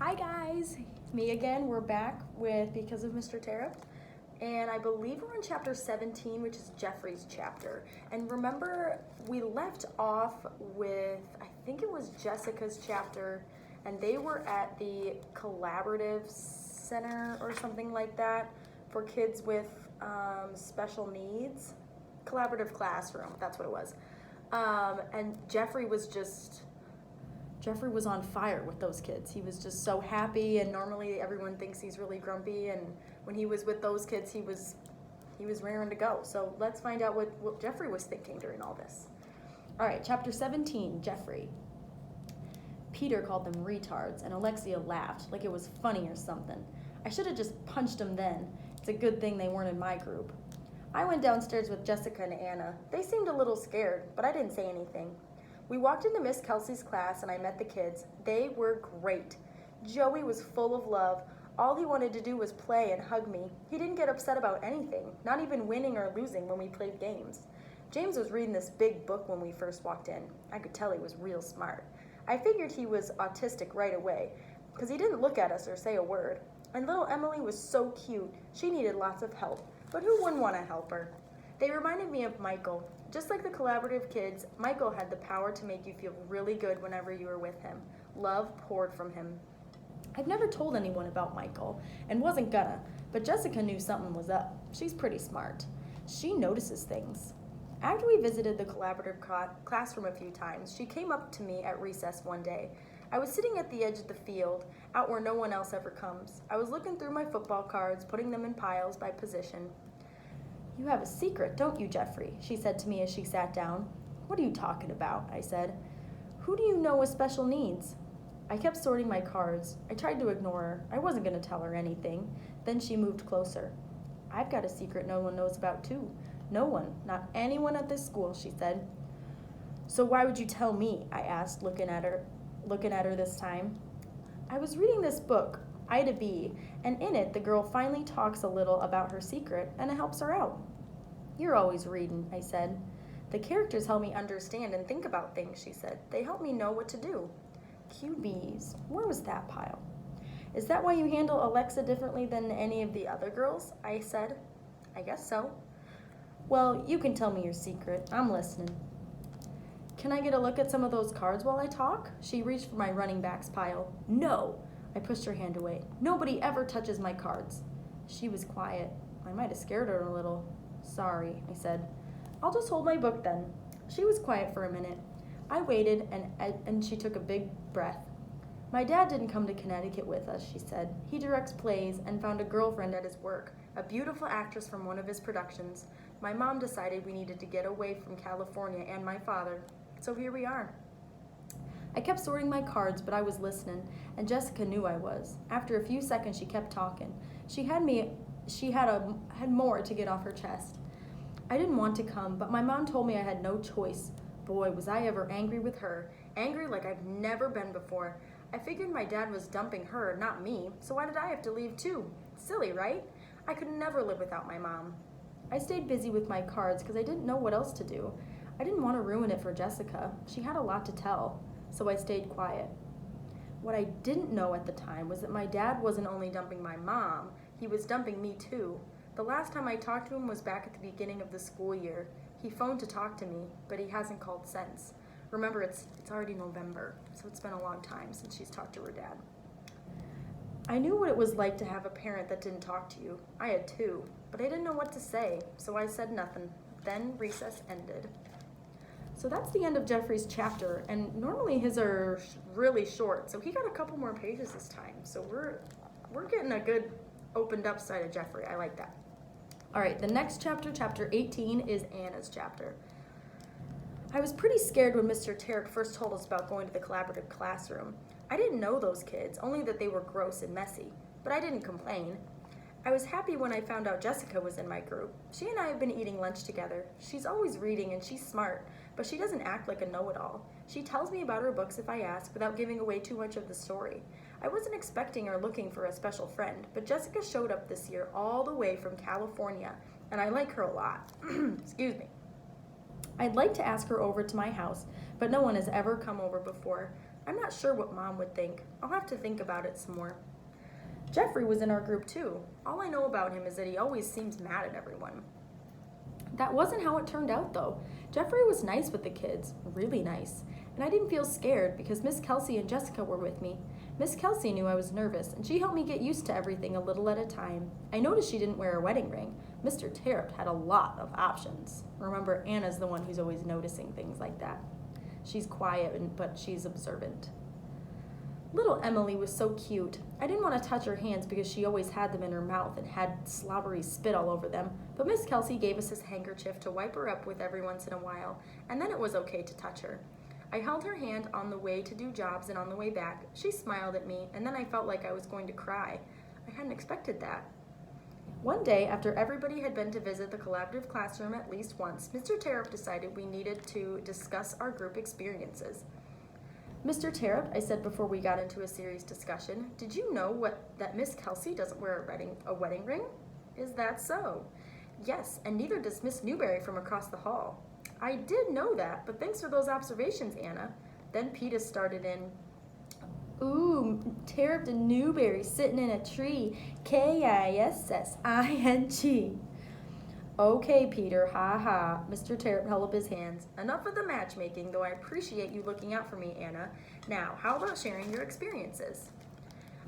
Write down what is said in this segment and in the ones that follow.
Hi guys, it's me again. We're back with Because of Mr. Terupt, and I believe we're in chapter 17, which is Jeffrey's chapter. And remember, we left off with, I think it was Jessica's chapter, and they were at the collaborative center or something like that for kids with special needs. Collaborative classroom, that's what it was. And Jeffrey was on fire with those kids. He was just so happy, and normally everyone thinks he's really grumpy, and when he was with those kids, he was raring to go. So let's find out what Jeffrey was thinking during all this. All right, chapter 17, Jeffrey. Peter called them retards, and Alexia laughed like it was funny or something. I should have just punched them then. It's a good thing they weren't in my group. I went downstairs with Jessica and Anna. They seemed a little scared, but I didn't say anything. We walked into Miss Kelsey's class and I met the kids. They were great. Joey was full of love. All he wanted to do was play and hug me. He didn't get upset about anything, not even winning or losing when we played games. James was reading this big book when we first walked in. I could tell he was real smart. I figured he was autistic right away because he didn't look at us or say a word. And little Emily was so cute. She needed lots of help, but who wouldn't want to help her? They reminded me of Michael. Just like the collaborative kids, Michael had the power to make you feel really good whenever you were with him. Love poured from him. I've never told anyone about Michael, and wasn't gonna, but Jessica knew something was up. She's pretty smart. She notices things. After we visited the collaborative classroom a few times, she came up to me at recess one day. I was sitting at the edge of the field, out where no one else ever comes. I was looking through my football cards, putting them in piles by position. You have a secret, don't you, Jeffrey? She said to me as she sat down. What are you talking about? I said. Who do you know with special needs? I kept sorting my cards. I tried to ignore her. I wasn't going to tell her anything. Then she moved closer. I've got a secret no one knows about, too. No one, not anyone at this school, she said. So why would you tell me? I asked, looking at her this time. I was reading this book, Ida B, and in it the girl finally talks a little about her secret and it helps her out. You're always reading, I said. The characters help me understand and think about things, she said. They help me know what to do. QBs, where was that pile? Is that why you handle Alexa differently than any of the other girls? I said. I guess so. Well, you can tell me your secret. I'm listening. Can I get a look at some of those cards while I talk? She reached for my running backs pile. No! I pushed her hand away. Nobody ever touches my cards. She was quiet. I might have scared her a little. Sorry, I said. I'll just hold my book then. She was quiet for a minute. I waited and she took a big breath. My dad didn't come to Connecticut with us, she said. He directs plays and found a girlfriend at his work, a beautiful actress from one of his productions. My mom decided we needed to get away from California and my father. So here we are. I kept sorting my cards, but I was listening, and Jessica knew I was. After a few seconds, she kept talking. She had more to get off her chest. I didn't want to come, but my mom told me I had no choice. Boy, was I ever angry with her. Angry like I've never been before. I figured my dad was dumping her, not me, so why did I have to leave too? Silly, right? I could never live without my mom. I stayed busy with my cards because I didn't know what else to do. I didn't want to ruin it for Jessica. She had a lot to tell, so I stayed quiet. What I didn't know at the time was that my dad wasn't only dumping my mom, he was dumping me too. The last time I talked to him was back at the beginning of the school year. He phoned to talk to me, but he hasn't called since. Remember, it's already November, so it's been a long time since she's talked to her dad. I knew what it was like to have a parent that didn't talk to you. I had two, but I didn't know what to say, so I said nothing. Then recess ended. So that's the end of Jeffrey's chapter, and normally his are really short, so he got a couple more pages this time. So we're getting a good opened up side of Jeffrey. I like that. All right, the next chapter, chapter 18, is Anna's chapter. I was pretty scared when Mr. Terupt first told us about going to the collaborative classroom. I didn't know those kids, only that they were gross and messy, but I didn't complain. I was happy when I found out Jessica was in my group. She and I have been eating lunch together. She's always reading and she's smart, but she doesn't act like a know-it-all. She tells me about her books if I ask without giving away too much of the story. I wasn't expecting or looking for a special friend, but Jessica showed up this year all the way from California, and I like her a lot. Excuse me. I'd like to ask her over to my house, but no one has ever come over before. I'm not sure what Mom would think. I'll have to think about it some more. Jeffrey was in our group too. All I know about him is that he always seems mad at everyone. That wasn't how it turned out though. Jeffrey was nice with the kids, really nice. And I didn't feel scared because Miss Kelsey and Jessica were with me. Miss Kelsey knew I was nervous, and she helped me get used to everything a little at a time. I noticed she didn't wear a wedding ring. Mr. Terupt had a lot of options. Remember, Anna's the one who's always noticing things like that. She's quiet, but she's observant. Little Emily was so cute. I didn't want to touch her hands because she always had them in her mouth and had slobbery spit all over them, but Miss Kelsey gave us a handkerchief to wipe her up with every once in a while, and then it was okay to touch her. I held her hand on the way to do jobs and on the way back. She smiled at me, and then I felt like I was going to cry. I hadn't expected that. One day, after everybody had been to visit the collaborative classroom at least once, Mr. Terupt decided we needed to discuss our group experiences. Mr. Terupt, I said before we got into a serious discussion, did you know that Miss Kelsey doesn't wear a wedding ring? Is that so? Yes, and neither does Miss Newberry from across the hall. I did know that, but thanks for those observations, Anna. Then Peeta started in, ooh, Terupt and Newberry sitting in a tree, K-I-S-S-I-N-G. Okay, Peter, ha ha. Mr. Terupt held up his hands. Enough of the matchmaking, though I appreciate you looking out for me, Anna. Now, how about sharing your experiences?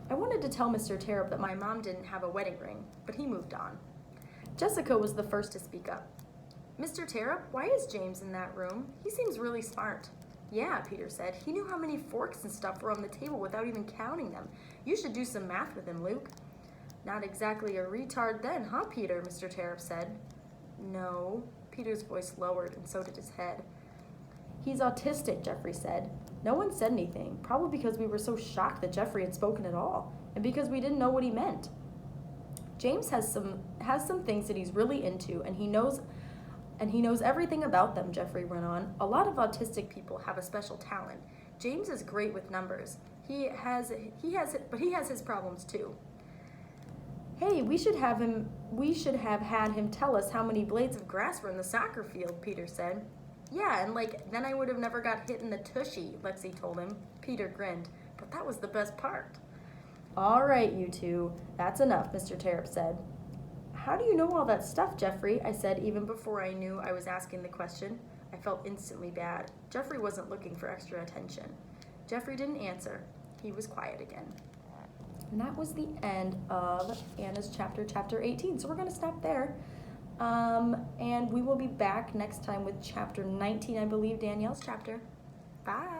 I wanted to tell Mr. Terupt that my mom didn't have a wedding ring, but he moved on. Jessica was the first to speak up. Mr. Terupt, why is James in that room? He seems really smart. Yeah, Peter said. He knew how many forks and stuff were on the table without even counting them. You should do some math with him, Luke. Not exactly a retard then, huh, Peter? Mr. Terupt said. No. Peter's voice lowered, and so did his head. He's autistic, Jeffrey said. No one said anything, probably because we were so shocked that Jeffrey had spoken at all, and because we didn't know what he meant. James has some things that he's really into, and he knows everything about them, Jeffrey went on. A lot of autistic people have a special talent. James is great with numbers. He has his problems too. Hey, we should have had him tell us how many blades of grass were in the soccer field, Peter said. Yeah, and then I would have never got hit in the tushy, Lexi told him. Peter grinned, but that was the best part. All right, you two, that's enough, Mr. Terupt said. How do you know all that stuff, Jeffrey? I said even before I knew I was asking the question. I felt instantly bad. Jeffrey wasn't looking for extra attention. Jeffrey didn't answer. He was quiet again. And that was the end of Anna's chapter 18. So we're going to stop there. And we will be back next time with chapter 19, I believe, Danielle's chapter. Bye.